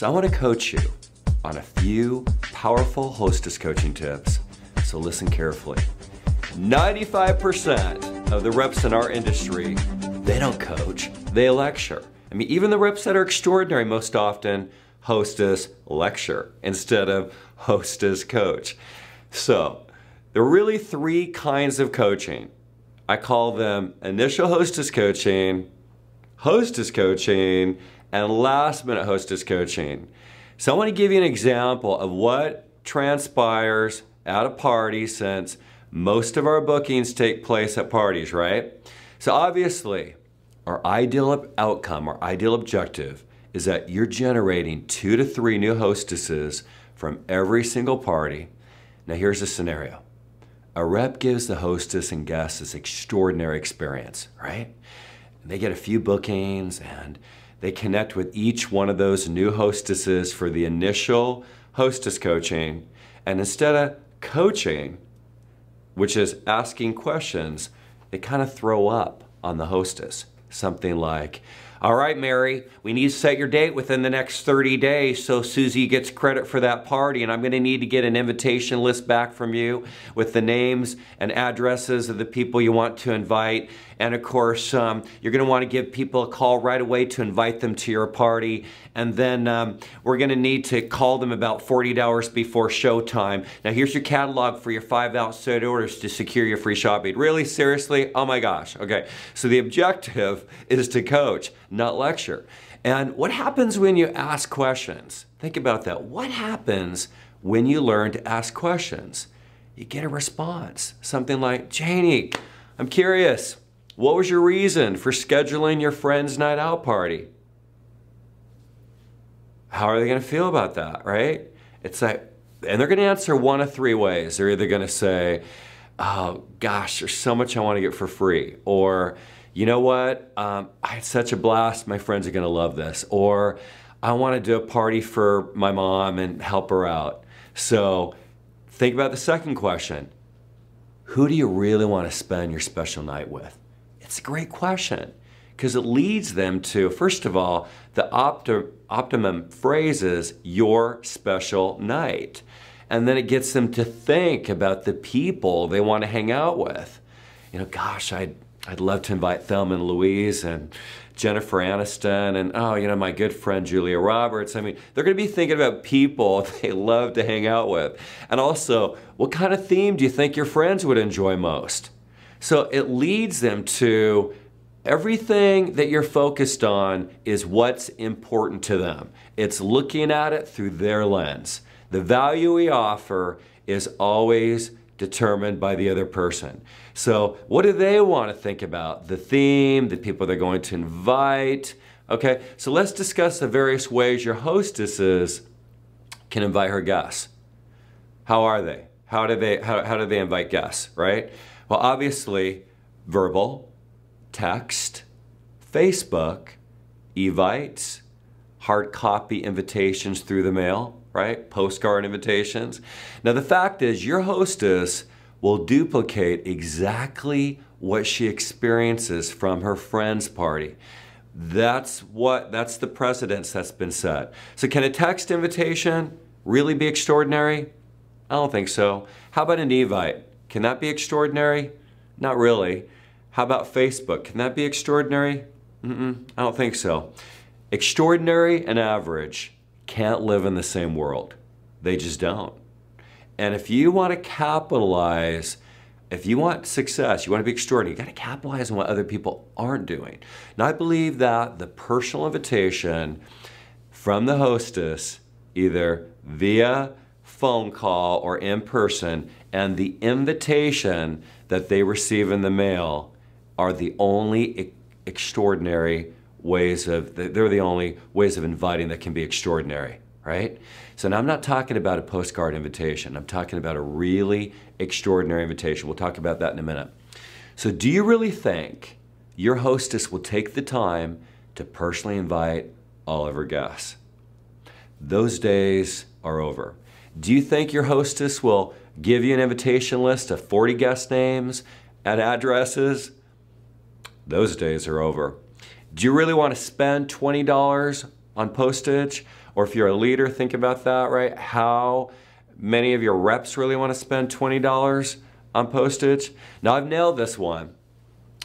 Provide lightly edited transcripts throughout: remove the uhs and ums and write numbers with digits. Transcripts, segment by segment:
So I want to coach you on a few powerful hostess coaching tips, so listen carefully. 95% of the reps in our industry, they don't coach, they lecture. I mean, even the reps that are extraordinary most often, hostess lecture instead of hostess coach. So there are really three kinds of coaching. I call them initial hostess coaching, and last minute hostess coaching. So I want to give you an example of what transpires at a party, since most of our bookings take place at parties, right? So obviously, our ideal outcome, our ideal objective is that you're generating 2 to 3 new hostesses from every single party. Now here's the scenario. A rep gives the hostess and guests this extraordinary experience, right? They get a few bookings and they connect with each one of those new hostesses for the initial hostess coaching. And instead of coaching, which is asking questions, they kind of throw up on the hostess. Something like, all right, Mary, we need to set your date within the next 30 days so Susie gets credit for that party, and I'm gonna need to get an invitation list back from you with the names and addresses of the people you want to invite. And of course, you're gonna wanna give people a call right away to invite them to your party. And then we're gonna need to call them about 48 hours before showtime. Now here's your catalog for your 5 outside orders to secure your free shopping. Really, seriously? Oh my gosh, okay. So the objective is to coach, not lecture. And what happens when you ask questions? Think about that. What happens when you learn to ask questions? You get a response. Something like, Janie, I'm curious, what was your reason for scheduling your friend's night out party? How are they gonna feel about that, right? It's like, and they're gonna answer one of 3 ways. They're either gonna say, oh gosh, there's so much I wanna get for free. Or, you know what, I had such a blast, my friends are gonna love this. Or, I wanna do a party for my mom and help her out. So, think about the second question. Who do you really wanna spend your special night with? It's a great question, because it leads them to, first of all, the optimum phrase is your special night. And then it gets them to think about the people they want to hang out with. You know, gosh, I'd love to invite Thelma and Louise and Jennifer Aniston and, oh, you know, my good friend Julia Roberts. I mean, they're going to be thinking about people they love to hang out with. And also, what kind of theme do you think your friends would enjoy most? So it leads them to everything that you're focused on is what's important to them. It's looking at it through their lens. The value we offer is always determined by the other person. So what do they want to think about? The theme, the people they're going to invite. Okay, so let's discuss the various ways your hostesses can invite her guests. How are they? How do they invite guests, right? Well, obviously, verbal, text, Facebook, evites, hard copy invitations through the mail, right? Postcard invitations. Now the fact is your hostess will duplicate exactly what she experiences from her friend's party. That's the precedence that's been set. So can a text invitation really be extraordinary? I don't think so. How about an evite? Can that be extraordinary? Not really. How about Facebook? Can that be extraordinary? I don't think so. Extraordinary and average can't live in the same world. They just don't. And if you want to capitalize, if you want success, you want to be extraordinary, you got to capitalize on what other people aren't doing. Now I believe that the personal invitation from the hostess, either via phone call or in person, and the invitation that they receive in the mail are the only extraordinary ways of, they're the only ways of inviting that can be extraordinary, right? So now I'm not talking about a postcard invitation. I'm talking about a really extraordinary invitation. We'll talk about that in a minute. So do you really think your hostess will take the time to personally invite all of her guests? Those days are over. Do you think your hostess will give you an invitation list of 40 guest names and addresses? Those days are over. Do you really want to spend $20 on postage? Or if you're a leader, think about that, right? How many of your reps really want to spend $20 on postage? Now, I've nailed this one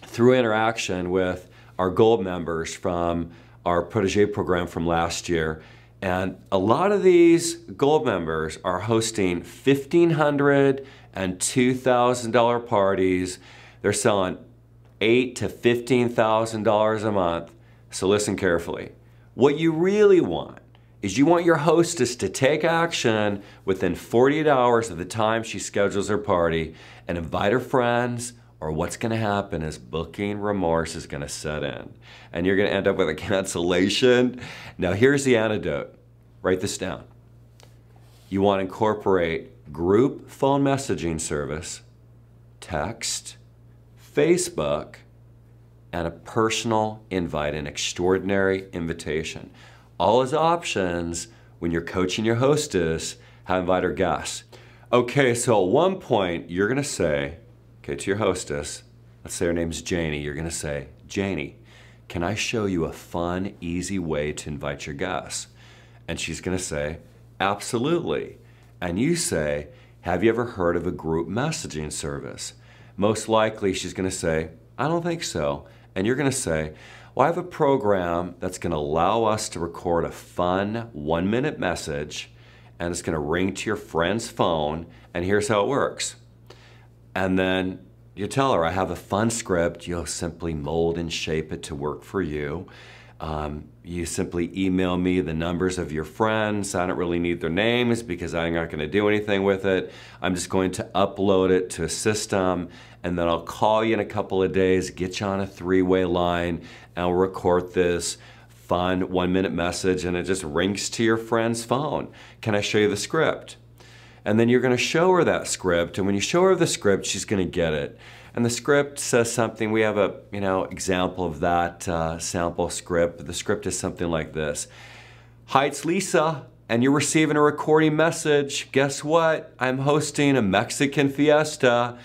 through interaction with our gold members from our protege program from last year. And a lot of these gold members are hosting $1,500 and $2,000 parties. They're selling $8,000 to $15,000 a month. So listen carefully. What you really want is you want your hostess to take action within 48 hours of the time she schedules her party and invite her friends, or what's going to happen is booking remorse is going to set in and you're going to end up with a cancellation. Now here's the antidote. Write this down. You want to incorporate group phone messaging service, text, Facebook, and a personal invite, an extraordinary invitation. All as options when you're coaching your hostess how to invite her guests. Okay, so at one point you're going to say, okay, to your hostess, let's say her name's Janie, you're going to say, Janie, can I show you a fun, easy way to invite your guests? And she's going to say, absolutely. And you say, have you ever heard of a group messaging service? Most likely she's going to say, I don't think so. And you're going to say, well, I have a program that's going to allow us to record a fun 1-minute message, and it's going to ring to your friend's phone, and here's how it works. And then you tell her, I have a fun script. You'll simply mold and shape it to work for you. You simply email me the numbers of your friends. I don't really need their names because I'm not going to do anything with it. I'm just going to upload it to a system, and then I'll call you in a couple of days, get you on a 3-way line, and I'll record this fun 1-minute message, and it just rings to your friend's phone. Can I show you the script? And then you're going to show her that script, and when you show her the script, she's going to get it. And the script says something. We have a example of that sample script. The script is something like this. Hi, it's Lisa, and you're receiving a recording message. Guess what? I'm hosting a Mexican fiesta,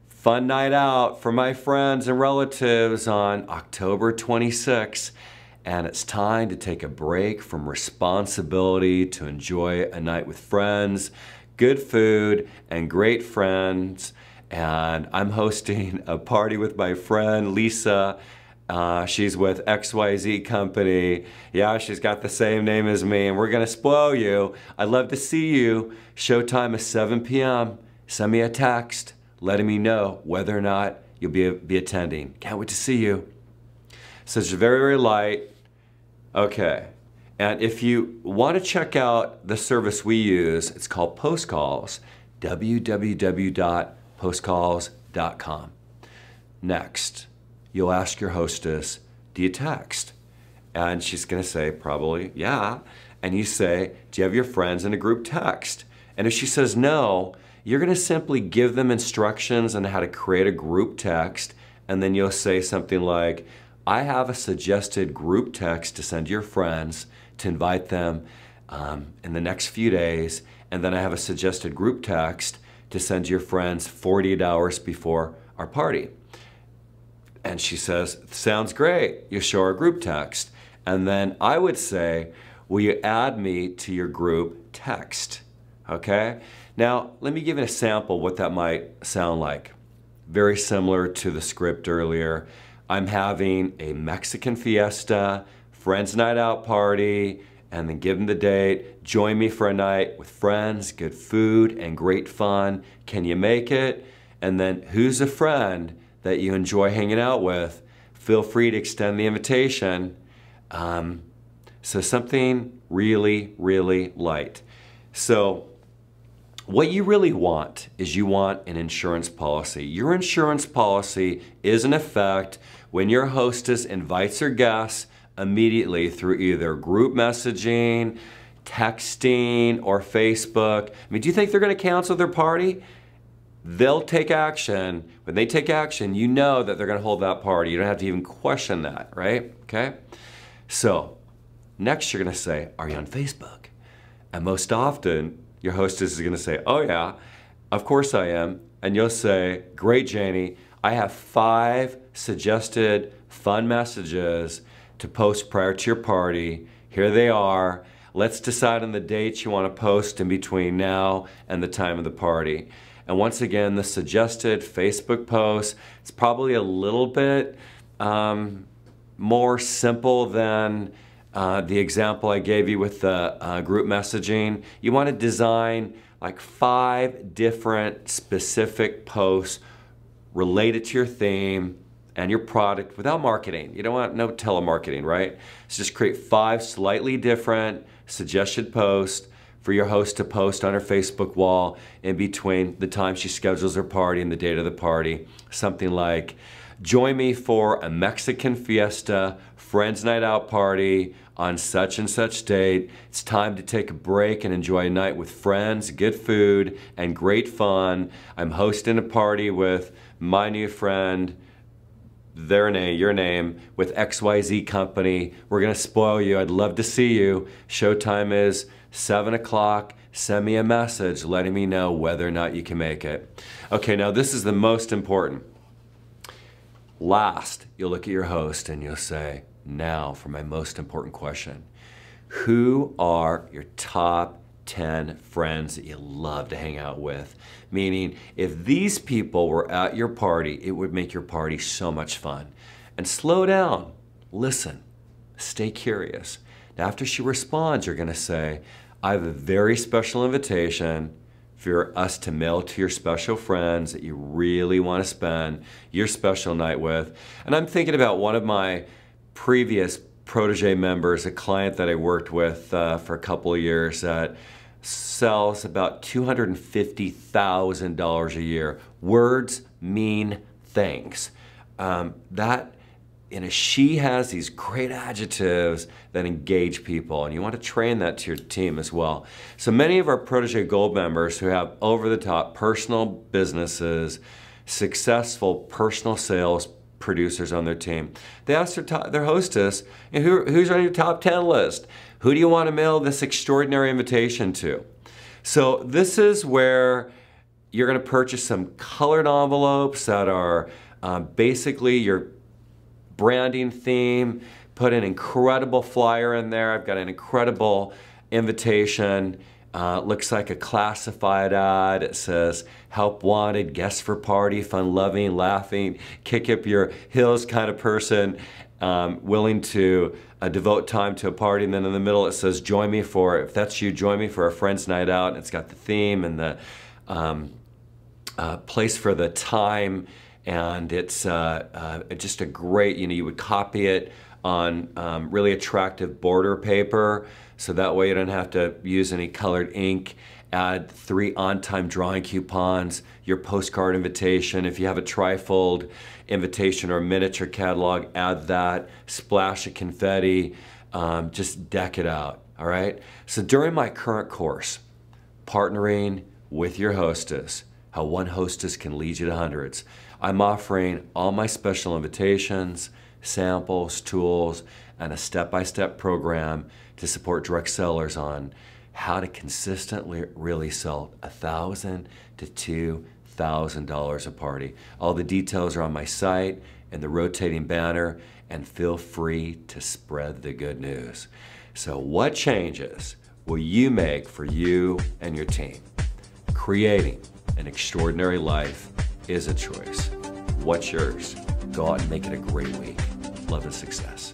fun night out for my friends and relatives on October 26th. And it's time to take a break from responsibility to enjoy a night with friends, good food, and great friends. And I'm hosting a party with my friend Lisa. She's with XYZ company. Yeah, she's got the same name as me, and we're gonna spoil you. I'd love to see you. Showtime is 7 p.m. Send me a text letting me know whether or not you'll be attending. Can't wait to see you. So it's very, very light. Okay. And if you want to check out the service we use, it's called Post Calls, www.postcalls.com. Next, you'll ask your hostess, do you text? And she's going to say, probably, yeah. And you say, do you have your friends in a group text? And if she says no, you're going to simply give them instructions on how to create a group text. And then you'll say something like, I have a suggested group text to send to your friends to invite them in the next few days. And then I have a suggested group text to send to your friends 48 hours before our party. And she says, sounds great. You show her a group text. And then I would say, will you add me to your group text? Okay? Now, let me give you a sample of what that might sound like. Very similar to the script earlier. I'm having a Mexican fiesta, friends night out party, and then give them the date. Join me for a night with friends, good food, and great fun. Can you make it? And then who's a friend that you enjoy hanging out with? Feel free to extend the invitation. So something really, really light. So what you really want is you want an insurance policy. Your insurance policy is in effect when your hostess invites her guests immediately through either group messaging, texting, or Facebook. I mean, do you think they're going to cancel their party? They'll take action. When they take action, you know that they're going to hold that party. You don't have to even question that, right? Okay? So, next you're going to say, are you on Facebook? And most often, your hostess is going to say, oh yeah, of course I am. And you'll say, great, Janie, I have 5 suggested fun messages to post prior to your party. Here they are. Let's decide on the dates you want to post in between now and the time of the party. And once again, the suggested Facebook post, it's probably a little bit more simple than the example I gave you with the group messaging. You want to design like 5 different specific posts related to your theme and your product without marketing. You don't want no telemarketing, right? So just create 5 slightly different suggested posts for your host to post on her Facebook wall in between the time she schedules her party and the date of the party. Something like, join me for a Mexican fiesta, friends night out party on such and such date. It's time to take a break and enjoy a night with friends, good food, and great fun. I'm hosting a party with my new friend, their name, your name, with XYZ company. We're gonna spoil you. I'd love to see you. Showtime is 7 o'clock. Send me a message letting me know whether or not you can make it. Okay, now this is the most important. Last, you'll look at your host and you'll say, now for my most important question. Who are your top 10 friends that you love to hang out with? Meaning, if these people were at your party, it would make your party so much fun. And slow down, listen, stay curious. Now, after she responds, you're gonna say, I have a very special invitation for us to mail to your special friends that you really want to spend your special night with. And I'm thinking about one of my previous protege members, a client that I worked with for a couple of years that sells about $250,000 a year. Words mean things. She has these great adjectives that engage people, and you want to train that to your team as well. So many of our Protege Gold members who have over-the-top personal businesses, successful personal sales producers on their team, they ask their hostess, who's on your top 10 list? Who do you want to mail this extraordinary invitation to? So this is where you're going to purchase some colored envelopes that are basically your branding theme, put an incredible flyer in there. I've got an incredible invitation. Looks like a classified ad. It says, help wanted, guests for party, fun loving, laughing, kick up your heels kind of person, willing to devote time to a party. And then in the middle it says, join me for, if that's you, join me for a friend's night out. And it's got the theme and the place for the time. And it's just a great, you would copy it on really attractive border paper, so that way you don't have to use any colored ink. Add 3 on-time drawing coupons, your postcard invitation. If you have a trifold invitation or miniature catalog, add that, splash of confetti, just deck it out, all right? So during my current course, Partnering with Your Hostess, How One Hostess Can Lead You to Hundreds, I'm offering all my special invitations, samples, tools, and a step-by-step program to support direct sellers on how to consistently really sell $1,000 to $2,000 a party. All the details are on my site and the rotating banner, and feel free to spread the good news. So what changes will you make for you and your team? Creating an extraordinary life is a choice. What's yours? Go out and make it a great week. Love and success.